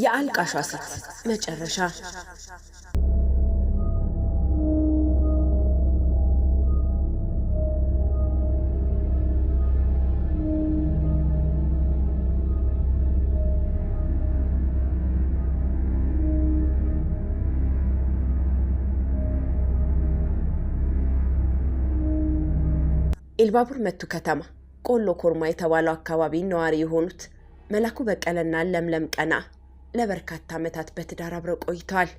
የአልቃሿ ሴት መጨረሻ። ኢልባቡር መቱ ከተማ ቆሎ ኮርማ የተባለው አካባቢ ነዋሪ የሆኑት መላኩ በቀለና ለምለም ቀና ለበርካታ ዓመታት በትዳር አብረው ቆይተዋል።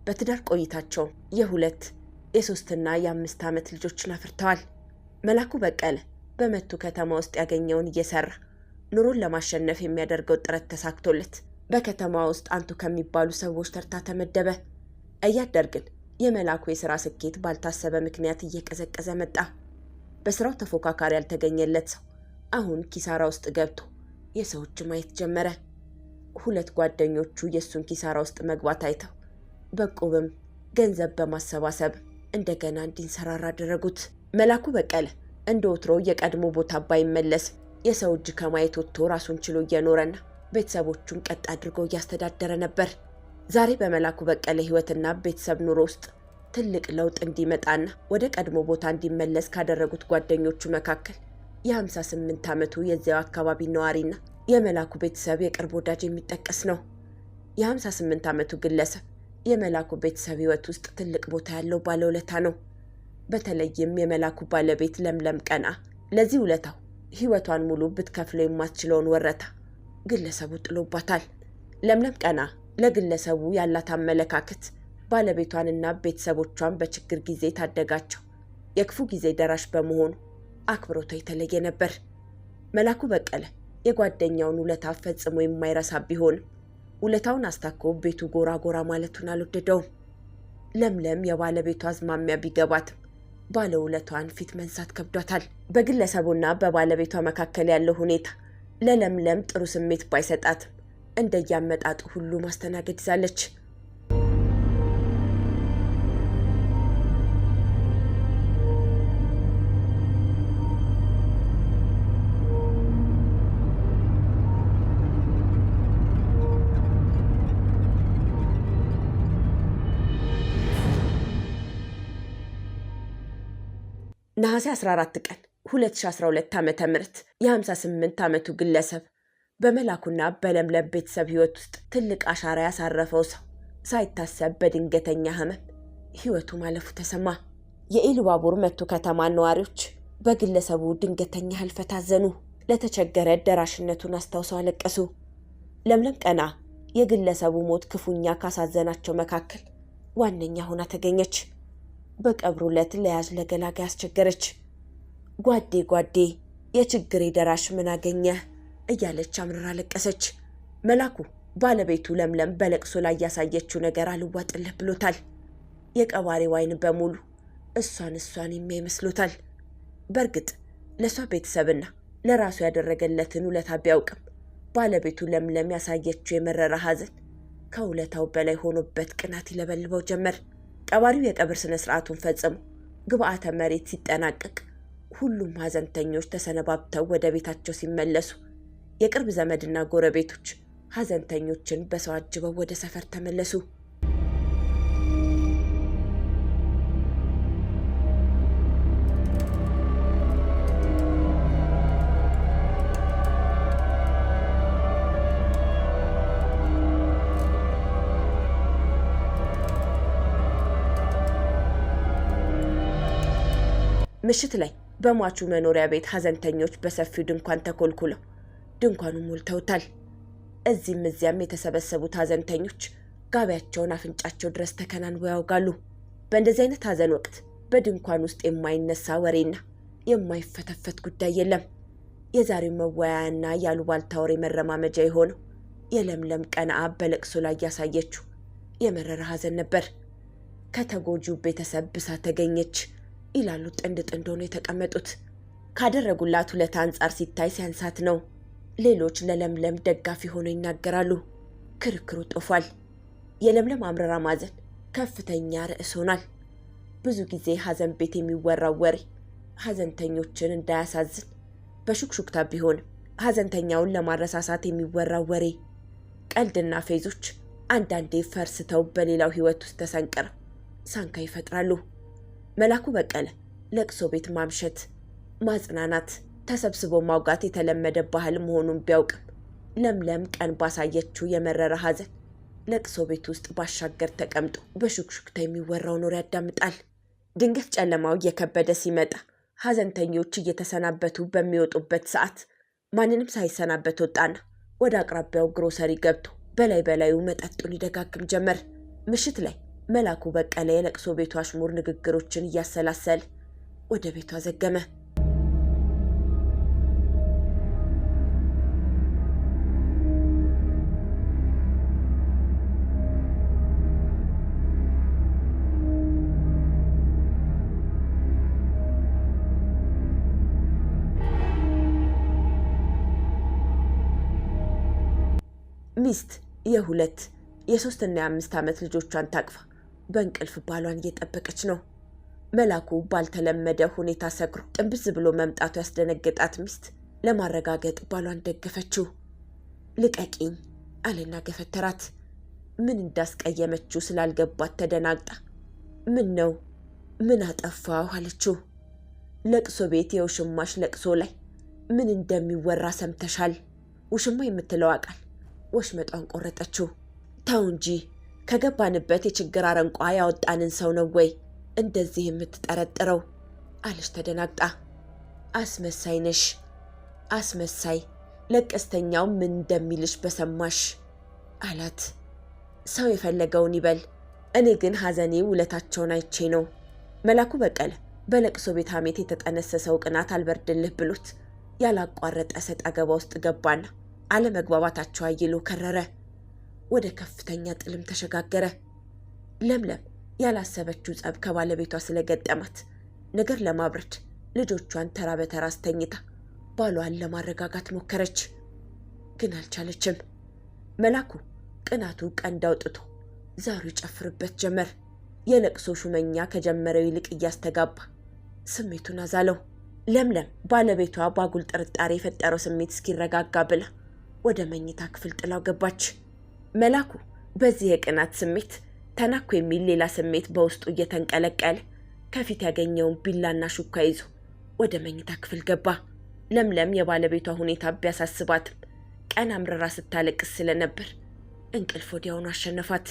በትዳር ቆይታቸው የ2፣ የ3 እና የ5 ዓመት ልጆችን አፍርተዋል። መላኩ በቀለ በመቱ ከተማ ውስጥ ያገኘውን እየሰራ ኑሮን ለማሸነፍ የሚያደርገው ጥረት ተሳክቶለት በከተማ ውስጥ አንቱ ከሚባሉ ሰዎች ተርታ ተመደበ። እያደር ግን የመላኩ የሥራ ስኬት ባልታሰበ ምክንያት እየቀዘቀዘ መጣ። በስራው ተፎካካሪ ያልተገኘለት ሰው አሁን ኪሳራ ውስጥ ገብቶ የሰው እጅ ማየት ጀመረ። 2 ጓደኞቹ የሱን ኪሳራ ውስጥ መግባት አይተው በቁብም ገንዘብ በማሰባሰብ እንደገና እንዲንሰራራ አደረጉት። መላኩ በቀለ እንደ ወትሮ የቀድሞ ቦታ ባይመለስ የሰው እጅ ከማየት ወጥቶ ራሱን ችሎ እየኖረና ቤተሰቦቹን ቀጥ አድርጎ እያስተዳደረ ነበር። ዛሬ በመላኩ በቀለ ህይወትና ቤተሰብ ኑሮ ውስጥ ትልቅ ለውጥ እንዲመጣና ወደ ቀድሞ ቦታ እንዲመለስ ካደረጉት ጓደኞቹ መካከል የ58 ዓመቱ የዚያው አካባቢ ነዋሪና የመላኩ ቤተሰብ የቅርብ ወዳጅ የሚጠቀስ ነው። የ58 ዓመቱ ግለሰብ የመላኩ ቤተሰብ ህይወት ውስጥ ትልቅ ቦታ ያለው ባለውለታ ነው። በተለይም የመላኩ ባለቤት ለምለም ቀና ለዚህ ውለታው ህይወቷን ሙሉ ብትከፍለው የማትችለውን ወረታ ግለሰቡ ጥሎባታል። ለምለም ቀና ለግለሰቡ ያላት አመለካከት ባለቤቷንና ቤተሰቦቿን በችግር ጊዜ ታደጋቸው፣ የክፉ ጊዜ ደራሽ በመሆኑ አክብሮቷ የተለየ ነበር። መላኩ በቀለ የጓደኛውን ውለታ ፈጽሞ የማይረሳ ቢሆንም ውለታውን አስታኮ ቤቱ ጎራ ጎራ ማለቱን አልወደደውም። ለምለም የባለቤቷ አዝማሚያ ቢገባትም ባለውለቷን ፊት መንሳት ከብዷታል። በግለሰቡና በባለቤቷ መካከል ያለው ሁኔታ ለለምለም ጥሩ ስሜት ባይሰጣትም እንደያመጣጡ ሁሉ ማስተናገድ ይዛለች። ነሐሴ 14 ቀን 2012 ዓ.ም የ58 ዓመቱ ግለሰብ በመላኩና በለምለም ቤተሰብ ህይወት ውስጥ ትልቅ አሻራ ያሳረፈው ሰው ሳይታሰብ በድንገተኛ ህመም ህይወቱ ማለፉ ተሰማ። የኢሉባቡር መቱ ከተማ ነዋሪዎች በግለሰቡ ድንገተኛ ህልፈት አዘኑ። ለተቸገረ ደራሽነቱን አስታውሰው አለቀሱ። ለምለም ቀና የግለሰቡ ሞት ክፉኛ ካሳዘናቸው መካከል ዋነኛ ሆና ተገኘች። በቀብሩ ዕለት ለያዝ ለገላጋይ አስቸገረች። ጓዴ የችግሬ ደራሽ ምን አገኘ እያለች አምርራ ለቀሰች። መላኩ ባለቤቱ ለምለም በለቅሶ ላይ ያሳየችው ነገር አልዋጥልህ ብሎታል። የቀባሪው ዓይን በሙሉ እሷን የሚመስሉታል። በእርግጥ ለሷ ቤተሰብና ለራሱ ያደረገለትን ውለታ ቢያውቅም ባለቤቱ ለምለም ያሳየችው የመረራ ሐዘን ከውለታው በላይ ሆኖበት ቅናት ይለበልበው ጀመር። ቀባሪው የቀብር ስነ ስርዓቱን ፈጽሞ ግብአተ መሬት ሲጠናቀቅ ሁሉም ሐዘንተኞች ተሰነባብተው ወደ ቤታቸው ሲመለሱ የቅርብ ዘመድና ጎረቤቶች ሐዘንተኞችን በሰው አጅበው ወደ ሰፈር ተመለሱ። ምሽት ላይ በሟቹ መኖሪያ ቤት ሐዘንተኞች በሰፊው ድንኳን ተኮልኩለው ድንኳኑን ሞልተውታል። እዚህም እዚያም የተሰበሰቡት ሐዘንተኞች ጋቢያቸውን አፍንጫቸው ድረስ ተከናንበው ያውጋሉ። በእንደዚህ አይነት ሐዘን ወቅት በድንኳን ውስጥ የማይነሳ ወሬና የማይፈተፈት ጉዳይ የለም። የዛሬው መወያያና ያሉባልታ ወሬ መረማመጃ የሆነው የለምለም ቀና በለቅሶ ላይ ያሳየችው የመረራ ሐዘን ነበር። ከተጎጂው ቤተሰብ ብሳ ተገኘች ይላሉ ጥንድ ሆነው የተቀመጡት። ካደረጉላት ውለታ አንጻር ሲታይ ሲያንሳት ነው። ሌሎች ለለምለም ደጋፊ ሆነው ይናገራሉ። ክርክሩ ጦፏል። የለምለም አምረራ ማዘን ከፍተኛ ርዕስ ሆኗል። ብዙ ጊዜ ሐዘን ቤት የሚወራው ወሬ ሐዘንተኞችን እንዳያሳዝን በሹክሹክታ ቢሆንም ሐዘንተኛውን ለማረሳሳት የሚወራው ወሬ ቀልድና ፌዞች አንዳንዴ ፈርስተው በሌላው ህይወት ውስጥ ተሰንቅረው ሳንካ ይፈጥራሉ። መላኩ በቀለ ለቅሶ ቤት ማምሸት፣ ማጽናናት፣ ተሰብስቦ ማውጋት የተለመደ ባህል መሆኑን ቢያውቅም ለምለም ቀን ባሳየችው የመረረ ሐዘን ለቅሶ ቤት ውስጥ ባሻገር ተቀምጦ በሹክሹክታ የሚወራውን ወሬ ያዳምጣል። ድንገት ጨለማው እየከበደ ሲመጣ ሐዘንተኞች እየተሰናበቱ በሚወጡበት ሰዓት ማንንም ሳይሰናበት ወጣና ወደ አቅራቢያው ግሮሰሪ ገብቶ በላዩ መጠጡን ይደጋግም ጀመር። ምሽት ላይ መላኩ በቀለ የለቅሶ ቤቱ አሽሙር ንግግሮችን እያሰላሰለ ወደ ቤቱ አዘገመ። ሚስት የ2 የ3 እና የ5 ዓመት ልጆቿን ታቅፋ በእንቅልፍ ባሏን እየጠበቀች ነው። መላኩ ባልተለመደ ሁኔታ ሰክሮ ጥንብዝ ብሎ መምጣቱ ያስደነገጣት ሚስት ለማረጋገጥ ባሏን ደገፈችው። ልቀቂኝ አለና ገፈተራት። ምን እንዳስቀየመችው ስላልገባት ተደናግጣ ምን ነው ምን አጠፋው አለችው። ለቅሶ ቤት የውሽማሽ ለቅሶ ላይ ምን እንደሚወራ ሰምተሻል? ውሽማ የምትለው ቃል ወሽመጧን ቆረጠችው። ተው እንጂ ከገባንበት የችግር አረንቋ ያወጣንን ሰው ነው ወይ እንደዚህ የምትጠረጥረው? አለች ተደናግጣ። አስመሳይ ነሽ፣ አስመሳይ። ለቀስተኛው ምን እንደሚልሽ በሰማሽ አላት። ሰው የፈለገውን ይበል፣ እኔ ግን ሐዘኔ ውለታቸውን አይቼ ነው። መላኩ በቀለ በለቅሶ ቤት ሐሜት የተጠነሰሰው ቅናት አልበርድልህ ብሎት ያላቋረጠ ሰጥ አገባ ውስጥ ገባና አለመግባባታቸው አይሎ ከረረ። ወደ ከፍተኛ ጥልም ተሸጋገረ። ለምለም ያላሰበችው ጸብ ከባለቤቷ ስለገጠማት ነገር ለማብረድ ልጆቿን ተራ በተራ አስተኝታ ባሏን ለማረጋጋት ሞከረች፣ ግን አልቻለችም። መላኩ ቅናቱ ቀንድ አውጥቶ ዛሩ ይጨፍርበት ጀመር። የለቅሶ ሹመኛ ከጀመረው ይልቅ እያስተጋባ ስሜቱን አዛለው። ለምለም ባለቤቷ ባጉል ጥርጣሬ የፈጠረው ስሜት እስኪረጋጋ ብላ ወደ መኝታ ክፍል ጥላው ገባች። መላኩ በዚህ የቅናት ስሜት ተናኩ የሚል ሌላ ስሜት በውስጡ እየተንቀለቀለ ከፊት ያገኘውን ቢላና ሹካ ይዞ ወደ መኝታ ክፍል ገባ። ለምለም የባለቤቷ ሁኔታ ቢያሳስባትም ቀን አምረራ ስታለቅስ ስለነበር እንቅልፍ ወዲያውኑ አሸነፋት።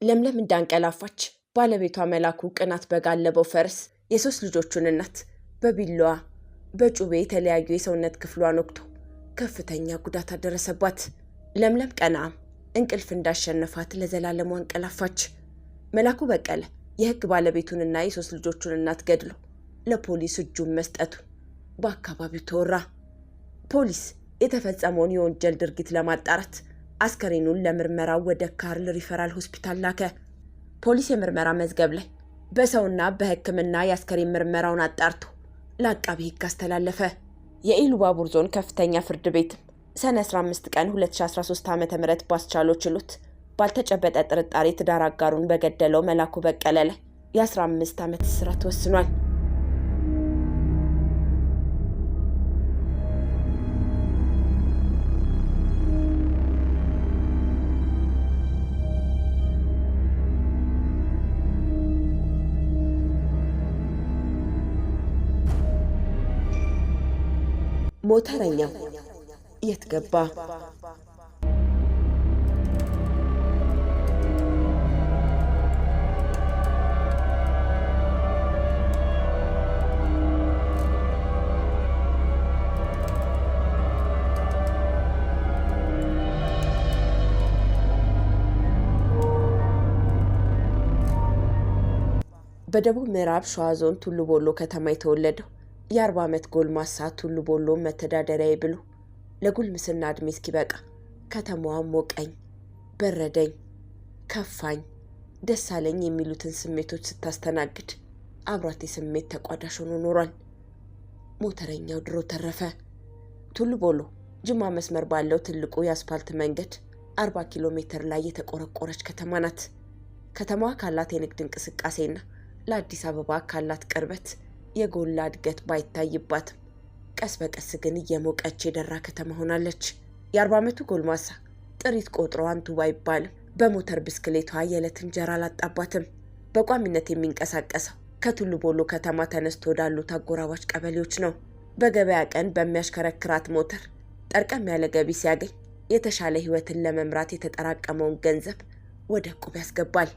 ለምለም እንዳንቀላፋች ባለቤቷ መላኩ ቅናት በጋለበው ፈረስ የ3 ልጆቹን እናት በቢላዋ በጩቤ የተለያዩ የሰውነት ክፍሏን ወቅቶ ከፍተኛ ጉዳት አደረሰባት። ለምለም ቀናም እንቅልፍ እንዳሸነፋት ለዘላለሙ አንቀላፋች። መላኩ በቀለ የህግ ባለቤቱንና የ3 ልጆቹን እናት ገድሎ ለፖሊስ እጁን መስጠቱን በአካባቢው ተወራ። ፖሊስ የተፈጸመውን የወንጀል ድርጊት ለማጣራት አስከሬኑን ለምርመራ ወደ ካርል ሪፈራል ሆስፒታል ላከ። ፖሊስ የምርመራ መዝገብ ላይ በሰውና በሕክምና የአስከሬን ምርመራውን አጣርቶ ለአቃቢ ህግ አስተላለፈ። የኢሉባቡር ዞን ከፍተኛ ፍርድ ቤትም ሰኔ 15 ቀን 2013 ዓ.ም ባስቻለው ችሎት ባልተጨበጠ ጥርጣሬ ትዳር አጋሩን በገደለው መላኩ በቀለ ላይ የ15 ዓመት እስራት ወስኗል። ሞተረኛው የት ገባ? በደቡብ ምዕራብ ሸዋ ዞን ቱሉ ቦሎ ከተማ የተወለደው የ40 ዓመት ጎልማሳ ቱሉ ቦሎ መተዳደሪያዬ ብሎ ለጉልምስና እድሜ እስኪበቃ ከተማዋ ሞቀኝ፣ በረደኝ፣ ከፋኝ፣ ደሳለኝ የሚሉትን ስሜቶች ስታስተናግድ አብሯት የስሜት ተቋዳሽ ሆኖ ኖሯል። ሞተረኛው ድሮ ተረፈ። ቱሉ ቦሎ ጅማ መስመር ባለው ትልቁ የአስፓልት መንገድ 40 ኪሎ ሜትር ላይ የተቆረቆረች ከተማ ናት። ከተማዋ ካላት የንግድ እንቅስቃሴና ለአዲስ አበባ ካላት ቅርበት የጎላ እድገት ባይታይባትም ቀስ በቀስ ግን እየሞቀች የደራ ከተማ ሆናለች። የ40 ዓመቱ ጎልማሳ ጥሪት ቆጥሮ አንቱ ባይባልም በሞተር ብስክሌቷ የዕለት እንጀራ አላጣባትም። በቋሚነት የሚንቀሳቀሰው ከቱሉ ቦሎ ከተማ ተነስቶ ወዳሉት አጎራባች ቀበሌዎች ነው። በገበያ ቀን በሚያሽከረክራት ሞተር ጠርቀም ያለ ገቢ ሲያገኝ የተሻለ ህይወትን ለመምራት የተጠራቀመውን ገንዘብ ወደ ዕቁብ ያስገባል።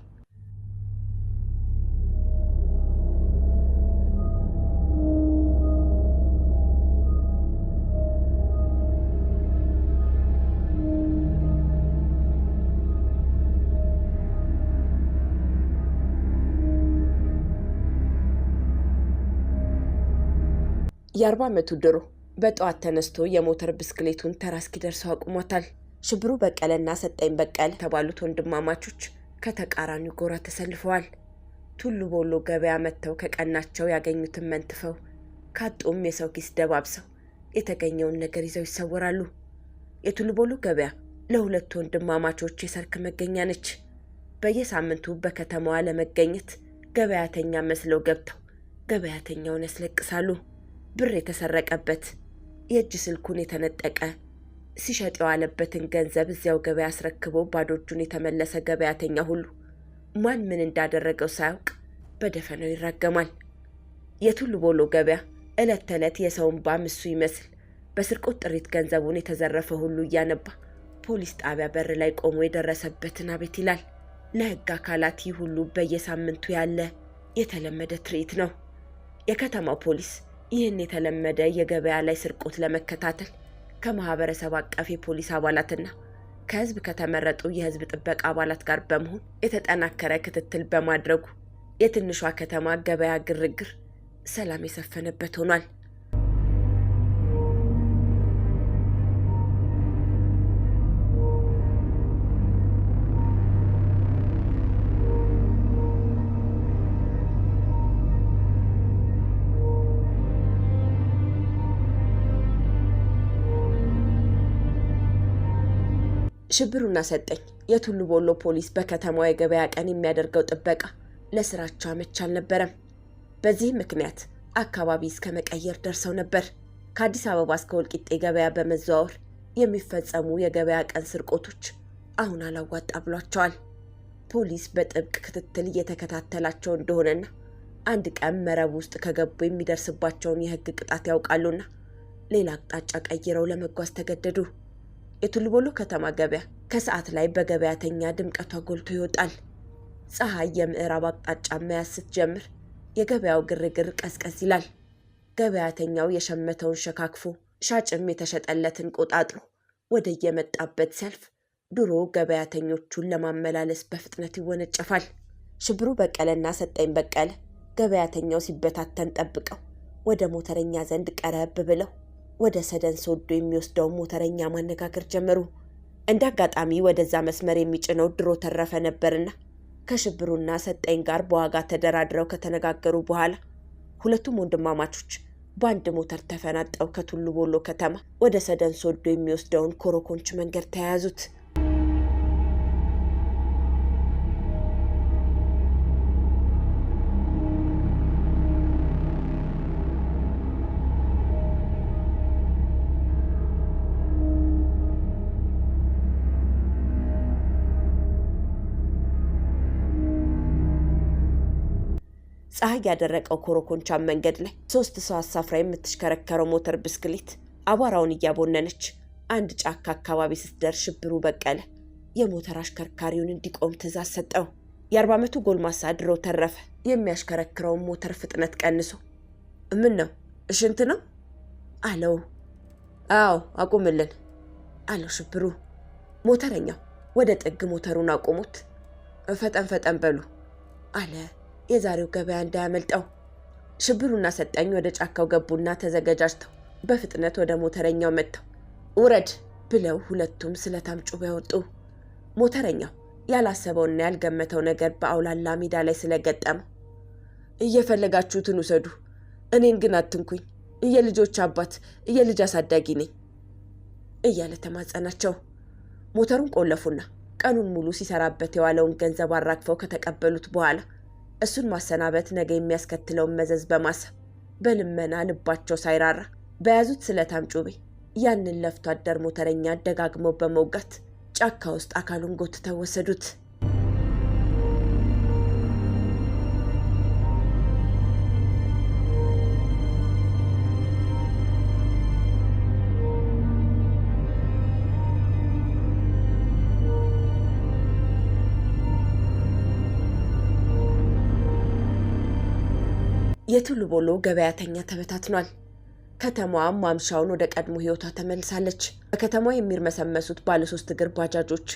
የ40 ዓመቱ ድሮ በጠዋት ተነስቶ የሞተር ብስክሌቱን ተራ እስኪደርሰው አቁሞታል። ሽብሩ በቀለና ሰጠኝ በቀለ የተባሉት ወንድማማቾች ከተቃራኒው ጎራ ተሰልፈዋል። ቱሉ ቦሎ ገበያ መጥተው ከቀናቸው ያገኙትን መንትፈው ካጡም የሰው ኪስ ደባብሰው የተገኘውን ነገር ይዘው ይሰወራሉ። የቱሉ ቦሎ ገበያ ለሁለቱ ወንድማማቾች የሰርክ መገኛ ነች። በየሳምንቱ በከተማዋ ለመገኘት ገበያተኛ መስለው ገብተው ገበያተኛውን ያስለቅሳሉ። ብር የተሰረቀበት፣ የእጅ ስልኩን የተነጠቀ፣ ሲሸጥ የዋለበትን ገንዘብ እዚያው ገበያ አስረክቦ ባዶ እጁን የተመለሰ ገበያተኛ ሁሉ ማን ምን እንዳደረገው ሳያውቅ በደፈናው ይራገማል። የቱሉ ቦሎ ገበያ ዕለት ተዕለት የሰውን ባምሱ ይመስል በስርቆት ጥሪት ገንዘቡን የተዘረፈ ሁሉ እያነባ ፖሊስ ጣቢያ በር ላይ ቆሞ የደረሰበትን አቤት ይላል። ለሕግ አካላት ይህ ሁሉ በየሳምንቱ ያለ የተለመደ ትርኢት ነው። የከተማው ፖሊስ ይህን የተለመደ የገበያ ላይ ስርቆት ለመከታተል ከማህበረሰብ አቀፍ የፖሊስ አባላትና ከህዝብ ከተመረጡ የህዝብ ጥበቃ አባላት ጋር በመሆን የተጠናከረ ክትትል በማድረጉ የትንሿ ከተማ ገበያ ግርግር ሰላም የሰፈነበት ሆኗል። ሽብሩና ሰጠኝ የቱሉ ቦሎ ፖሊስ በከተማው የገበያ ቀን የሚያደርገው ጥበቃ ለስራቸው አመች አልነበረም። በዚህ ምክንያት አካባቢ እስከ መቀየር ደርሰው ነበር። ከአዲስ አበባ እስከ ወልቂጤ ገበያ በመዘዋወር የሚፈጸሙ የገበያ ቀን ስርቆቶች አሁን አላዋጣ ብሏቸዋል። ፖሊስ በጥብቅ ክትትል እየተከታተላቸው እንደሆነና አንድ ቀን መረብ ውስጥ ከገቡ የሚደርስባቸውን የህግ ቅጣት ያውቃሉና ሌላ አቅጣጫ ቀይረው ለመጓዝ ተገደዱ። የቱሉ ቦሎ ከተማ ገበያ ከሰዓት ላይ በገበያተኛ ድምቀቷ ጎልቶ ይወጣል። ፀሐይ የምዕራብ አቅጣጫ መያዝ ስትጀምር የገበያው ግርግር ቀዝቀዝ ይላል። ገበያተኛው የሸመተውን ሸካክፎ ሻጭም የተሸጠለትን ቆጣጥሮ ወደ የመጣበት ሲያልፍ ድሮ ገበያተኞቹን ለማመላለስ በፍጥነት ይወነጨፋል። ሽብሩ በቀለና ሰጠኝ በቀለ ገበያተኛው ሲበታተን ጠብቀው ወደ ሞተረኛ ዘንድ ቀረብ ብለው ወደ ሰደን ሶዶ የሚወስደው ሞተረኛ ማነጋገር ጀመሩ። እንደ አጋጣሚ ወደዛ መስመር የሚጭነው ድሮ ተረፈ ነበርና ከሽብሩና ሰጠኝ ጋር በዋጋ ተደራድረው ከተነጋገሩ በኋላ ሁለቱም ወንድማማቾች በአንድ ሞተር ተፈናጠው ከቱሉ ቦሎ ከተማ ወደ ሰደን ሶዶ የሚወስደውን ኮሮኮንች መንገድ ተያያዙት። ፀሐይ ያደረቀው ኮሮኮንቻን መንገድ ላይ 3 ሰው አሳፍራ የምትሽከረከረው ሞተር ብስክሌት አቧራውን እያቦነነች አንድ ጫካ አካባቢ ስትደርስ ሽብሩ በቀለ የሞተር አሽከርካሪውን እንዲቆም ትዕዛዝ ሰጠው። የ40 ዓመቱ ጎልማሳ ድሮ ተረፈ የሚያሽከረክረውን ሞተር ፍጥነት ቀንሶ ምን ነው እሽንት ነው አለው። አዎ አቁምልን አለው ሽብሩ። ሞተረኛው ወደ ጥግ ሞተሩን አቆሙት። ፈጠን ፈጠን በሉ አለ የዛሬው ገበያ እንዳያመልጠው። ሽብሩና ሰጠኝ ወደ ጫካው ገቡና ተዘጋጅተው በፍጥነት ወደ ሞተረኛው መጥተው ውረድ ብለው ሁለቱም ስለታም ጩቤ ያወጡ። ሞተረኛው ያላሰበውና ያልገመተው ነገር በአውላላ ሜዳ ላይ ስለገጠመው እየፈለጋችሁትን ውሰዱ፣ እኔን ግን አትንኩኝ፣ የልጆች አባት የልጅ አሳዳጊ ነኝ እያለ ተማጸናቸው። ሞተሩን ቆለፉና ቀኑን ሙሉ ሲሰራበት የዋለውን ገንዘብ አራግፈው ከተቀበሉት በኋላ እሱን ማሰናበት ነገ የሚያስከትለውን መዘዝ በማሰብ በልመና ልባቸው ሳይራራ በያዙት ስለታም ጩቤ ያንን ለፍቶ አደር ሞተረኛ ደጋግመው በመውጋት ጫካ ውስጥ አካሉን ጎትተው ወሰዱት። የቱሉ ቦሎ ገበያተኛ ተበታትኗል። ከተማዋም ማምሻውን ወደ ቀድሞ ህይወቷ ተመልሳለች። በከተማው የሚርመሰመሱት ባለሶስት እግር ባጃጆች፣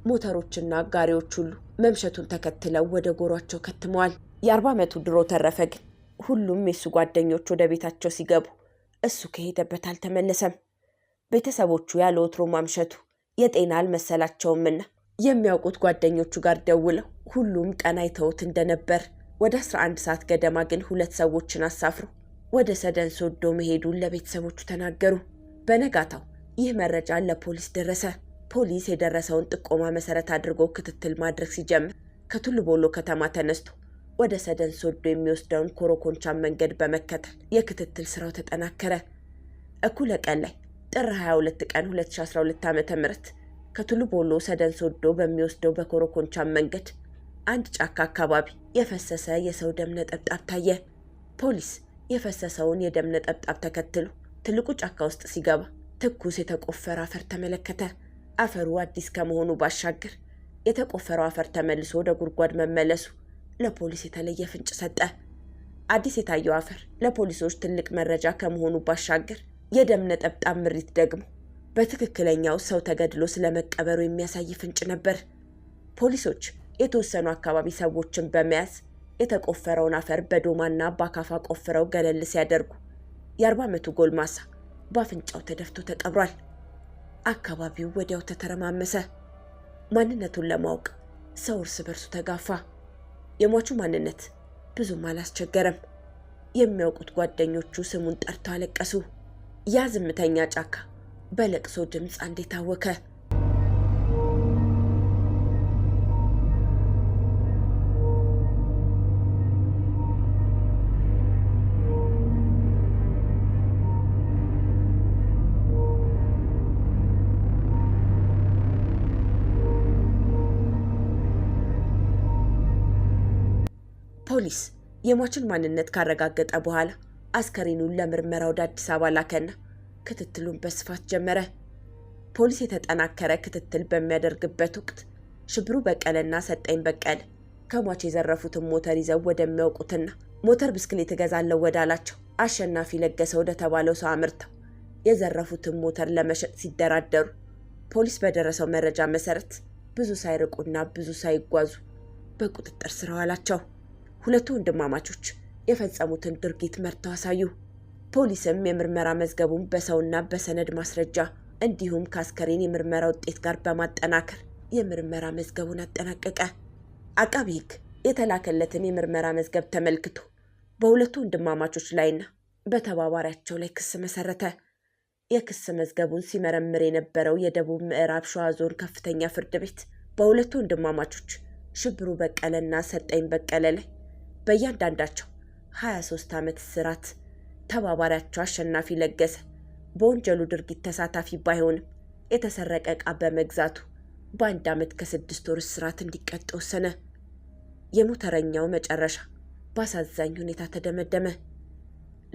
ሞተሮችና ጋሪዎች ሁሉ መምሸቱን ተከትለው ወደ ጎሯቸው ከትመዋል። የ40 ዓመቱ ድሮ ተረፈ ግን ሁሉም የሱ ጓደኞች ወደ ቤታቸው ሲገቡ እሱ ከሄደበት አልተመለሰም። ቤተሰቦቹ ያለ ወትሮ ማምሸቱ የጤና አልመሰላቸውምና የሚያውቁት ጓደኞቹ ጋር ደውለው ሁሉም ቀን አይተውት እንደነበር ወደ 11 ሰዓት ገደማ ግን 2 ሰዎችን አሳፍሮ ወደ ሰደን ሶዶ መሄዱን ለቤተሰቦቹ ተናገሩ። በነጋታው ይህ መረጃ ለፖሊስ ደረሰ። ፖሊስ የደረሰውን ጥቆማ መሰረት አድርጎ ክትትል ማድረግ ሲጀምር ከቱሉ ቦሎ ከተማ ተነስቶ ወደ ሰደን ሶዶ የሚወስደውን ኮሮኮንቻን መንገድ በመከተል የክትትል ስራው ተጠናከረ። እኩለ ቀን ላይ ጥር 22 ቀን 2012 ዓ.ም ከቱሉ ቦሎ ሰደን ሶዶ በሚወስደው በኮሮኮንቻን መንገድ አንድ ጫካ አካባቢ የፈሰሰ የሰው ደም ነጠብጣብ ታየ። ፖሊስ የፈሰሰውን የደም ነጠብጣብ ተከትሎ ትልቁ ጫካ ውስጥ ሲገባ ትኩስ የተቆፈረ አፈር ተመለከተ። አፈሩ አዲስ ከመሆኑ ባሻገር የተቆፈረው አፈር ተመልሶ ወደ ጉድጓድ መመለሱ ለፖሊስ የተለየ ፍንጭ ሰጠ። አዲስ የታየው አፈር ለፖሊሶች ትልቅ መረጃ ከመሆኑ ባሻገር የደም ነጠብጣብ ምሪት ደግሞ በትክክለኛው ሰው ተገድሎ ስለመቀበሩ የሚያሳይ ፍንጭ ነበር። ፖሊሶች የተወሰኑ አካባቢ ሰዎችን በመያዝ የተቆፈረውን አፈር በዶማና በአካፋ ቆፍረው ገለል ሲያደርጉ የ40 ዓመቱ ጎልማሳ በአፍንጫው ተደፍቶ ተቀብሯል። አካባቢው ወዲያው ተተረማመሰ። ማንነቱን ለማወቅ ሰው እርስ በርሱ ተጋፋ። የሟቹ ማንነት ብዙም አላስቸገረም። የሚያውቁት ጓደኞቹ ስሙን ጠርተው አለቀሱ። ያ ዝምተኛ ጫካ በለቅሶ ድምፅ አንዴ ታወከ። ፖሊስ የሟችን ማንነት ካረጋገጠ በኋላ አስከሬኑን ለምርመራ ወደ አዲስ አበባ ላከና ክትትሉን በስፋት ጀመረ። ፖሊስ የተጠናከረ ክትትል በሚያደርግበት ወቅት ሽብሩ በቀለና ሰጠኝ በቀለ ከሟች የዘረፉትን ሞተር ይዘው ወደሚያውቁትና ሞተር ብስክሌት እገዛለሁ ወዳላቸው አሸናፊ ለገሰ ወደ ተባለው ሰው አምርተው የዘረፉትን ሞተር ለመሸጥ ሲደራደሩ ፖሊስ በደረሰው መረጃ መሰረት ብዙ ሳይርቁና ብዙ ሳይጓዙ በቁጥጥር ስር አዋላቸው። ሁለቱ ወንድማማቾች የፈጸሙትን ድርጊት መርተው አሳዩ። ፖሊስም የምርመራ መዝገቡን በሰውና በሰነድ ማስረጃ እንዲሁም ከአስከሬን የምርመራ ውጤት ጋር በማጠናከር የምርመራ መዝገቡን አጠናቀቀ። አቃቢ ሕግ የተላከለትን የምርመራ መዝገብ ተመልክቶ በሁለቱ ወንድማማቾች ላይና በተባባሪያቸው ላይ ክስ መሰረተ። የክስ መዝገቡን ሲመረምር የነበረው የደቡብ ምዕራብ ሸዋ ዞን ከፍተኛ ፍርድ ቤት በሁለቱ ወንድማማቾች ሽብሩ በቀለና ሰጠኝ በቀለ ላይ በእያንዳንዳቸው 23 ዓመት እስራት፣ ተባባሪያቸው አሸናፊ ለገሰ በወንጀሉ ድርጊት ተሳታፊ ባይሆንም የተሰረቀ ዕቃ በመግዛቱ በ1 ዓመት ከ6 ወር እስራት እንዲቀጣ ወሰነ። የሞተረኛው መጨረሻ በአሳዛኝ ሁኔታ ተደመደመ።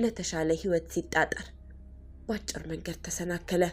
ለተሻለ ሕይወት ሲጣጣር በአጭር መንገድ ተሰናከለ።